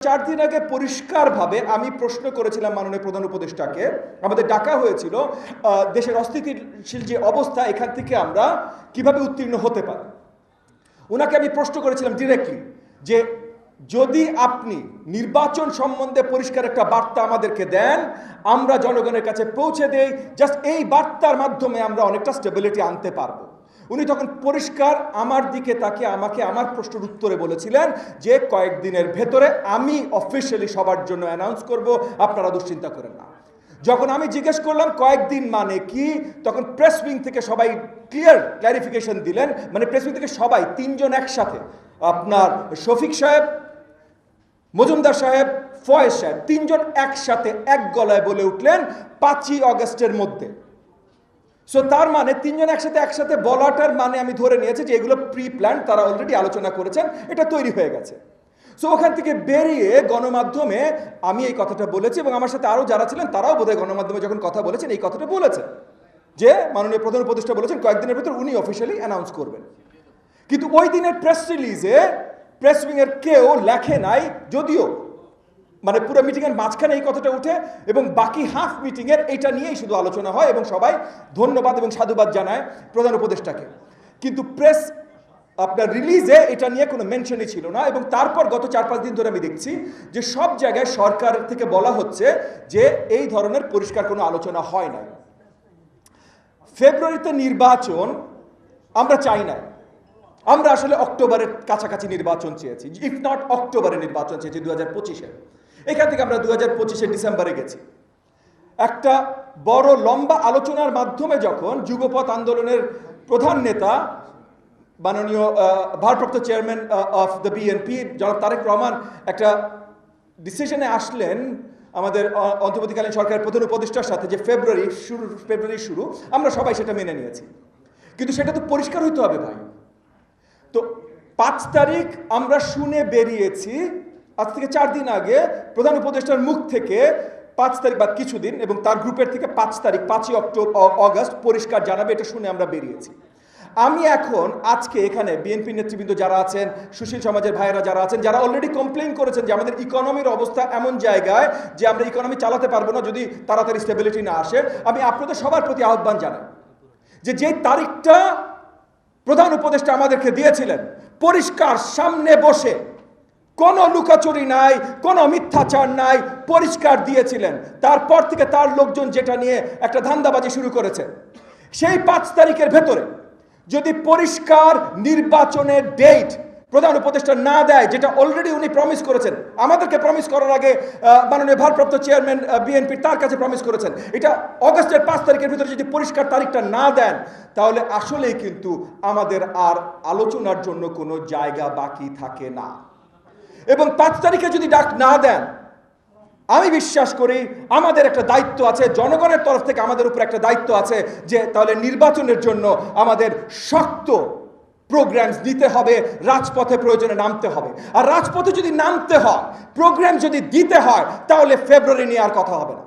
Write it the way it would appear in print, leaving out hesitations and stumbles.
4 দিন আগে পরিষ্কারভাবে আমি প্রশ্ন করেছিলাম মাননীয় প্রধান উপদেষ্টাকে। আমাদের ডাকা হয়েছিল দেশের অস্থিতিশীল যে অবস্থা, এখান থেকে আমরা কিভাবে উত্তীর্ণ হতে পারি। ওনাকে আমি প্রশ্ন করেছিলাম ডিরেক্টলি যে যদি আপনি নির্বাচন সম্বন্ধে পরিষ্কার একটা বার্তা আমাদেরকে দেন, আমরা জনগণের কাছে পৌঁছে দেই, জাস্ট এই বার্তার মাধ্যমে আমরা অনেকটা স্টেবিলিটি আনতে পারবো। উনি তখন পরিষ্কার আমার দিকে তাকে আমাকে আমার প্রশ্নের উত্তরে বলেছিলেন যে কয়েকদিনের ভেতরে আমি অফিসিয়ালি সবার জন্য অ্যানাউন্স করব, আপনারা দুশ্চিন্তা করেন না। যখন আমি জিজ্ঞেস করলাম কয়েকদিন মানে কি, তখন প্রেস উইং থেকে সবাই ক্লারিফিকেশন দিলেন। মানে প্রেস উইং থেকে সবাই, 3 জন একসাথে, আপনার শফিক সাহেব, মজুমদার সাহেব, ফয়েজ সাহেব, 3 জন একসাথে এক গলায় বলে উঠলেন 5ই অগস্টের মধ্যে। সো তার মানে 3 জন একসাথে বলাটার মানে আমি ধরে নিয়েছি যে এগুলো প্রি প্ল্যান, তারা অলরেডি আলোচনা করেছেন, এটা তৈরি হয়ে গেছে। সো ওখান থেকে বেরিয়ে গণমাধ্যমে আমি এই কথাটা বলেছি এবং আমার সাথে আরও যারা ছিলেন তারাও বোধহয় গণমাধ্যমে যখন কথা বলেছেন এই কথাটা বলেছেন যে মাননীয় প্রধান উপদেষ্টা বলেছেন কয়েকদিনের ভেতর উনি অফিসিয়ালি অ্যানাউন্স করবেন। কিন্তু ওই দিনের প্রেস রিলিজে প্রেস উইংয়ের কেউ লেখে নাই, যদিও মানে পুরো মিটিংয়ের মাঝখানে এই কথাটা উঠে এবং বাকি হাফ মিটিংয়ের এইটা নিয়েই শুধু আলোচনা হয় এবং সবাই ধন্যবাদ এবং সাধুবাদ জানায় প্রধান উপদেষ্টাকে। কিন্তু প্রেস আপনার রিলিজে এটা নিয়ে কোনো মেনশনই ছিল না। এবং তারপর গত 4-5 দিন ধরে আমি দেখছি যে সব জায়গায় সরকার থেকে বলা হচ্ছে যে এই ধরনের পরিষ্কার কোনো আলোচনা হয় না। ফেব্রুয়ারিতে নির্বাচন আমরা চাই না, আমরা আসলে অক্টোবরের কাছাকাছি নির্বাচন চেয়েছি, ইফ নট অক্টোবরে নির্বাচন চেয়েছি 2025-এ। এখান থেকে আমরা 2025-এর ডিসেম্বরে গেছি। একটা বড় লম্বা আলোচনার মাধ্যমে যখন যুগপথ আন্দোলনের প্রধান নেতা মাননীয় ভারপ্রাপ্ত চেয়ারম্যান অফ দ্য বিএনপি জনাব তারেক রহমান একটা ডিসিশনে আসলেন আমাদের অন্তর্বর্তীকালীন সরকারের প্রধান উপদেষ্টার সাথে যে ফেব্রুয়ারি শুরু, আমরা সবাই সেটা মেনে নিয়েছি। কিন্তু সেটা তো পরিষ্কার হইতে হবে ভাই। তো 5 তারিখ আমরা শুনে বেরিয়েছি, আজ থেকে 4 দিন আগে প্রধান উপদেষ্টার মুখ থেকে 5 তারিখ বা কিছুদিন এবং তার গ্রুপের থেকে 5 তারিখ 5ই অগস্ট পরিষ্কার জানাবে, এটা শুনে আমরা বেরিয়েছি। আমি এখন আজকে এখানে বিএনপি নেতৃবৃন্দ যারা আছেন, সুশীল সমাজের ভাইয়েরা যারা আছেন, যারা অলরেডি কমপ্লেইন করেছেন যে আমাদের ইকোনমির অবস্থা এমন জায়গায় যে আমরা ইকোনমি চালাতে পারবো না যদি তাড়াতাড়ি স্টেবিলিটি না আসে, আমি আপনাদের সবার প্রতি আহ্বান জানাই যে যে তারিখটা প্রধান উপদেষ্টা আমাদেরকে দিয়েছিলেন, পরিষ্কার সামনে বসে, কোনো লুকাচুরি নাই, কোনো মিথ্যাচার নাই, পরিষ্কার দিয়েছিলেন। তারপর থেকে তার লোকজন যেটা নিয়ে একটা ধান্দাবাজি শুরু করেছে, সেই 5 তারিখের ভেতরে যদি পরিষ্কার নির্বাচনের ডেট প্রধান উপদেষ্টা না দেয়, যেটা অলরেডি উনি প্রমিস করেছেন, আমাদেরকে প্রমিস করার আগে মাননীয় ভারপ্রাপ্ত চেয়ারম্যান বিএনপি তার কাছে প্রমিস করেছেন, এটা অগস্টের 5 তারিখের ভিতরে যদি পরিষ্কার তারিখটা না দেন, তাহলে আসলেই কিন্তু আমাদের আর আলোচনার জন্য কোনো জায়গা বাকি থাকে না। এবং 5 তারিখে যদি ডাক না দেন, আমি বিশ্বাস করি আমাদের একটা দায়িত্ব আছে, জনগণের তরফ থেকে আমাদের উপর একটা দায়িত্ব আছে যে তাহলে নির্বাচনের জন্য আমাদের শক্ত প্রোগ্রামস দিতে হবে, রাজপথে প্রয়োজনে নামতে হবে। আর রাজপথে যদি নামতে হয়, প্রোগ্রাম যদি দিতে হয়, তাহলে ফেব্রুয়ারি নিয়ে আর কথা হবে না।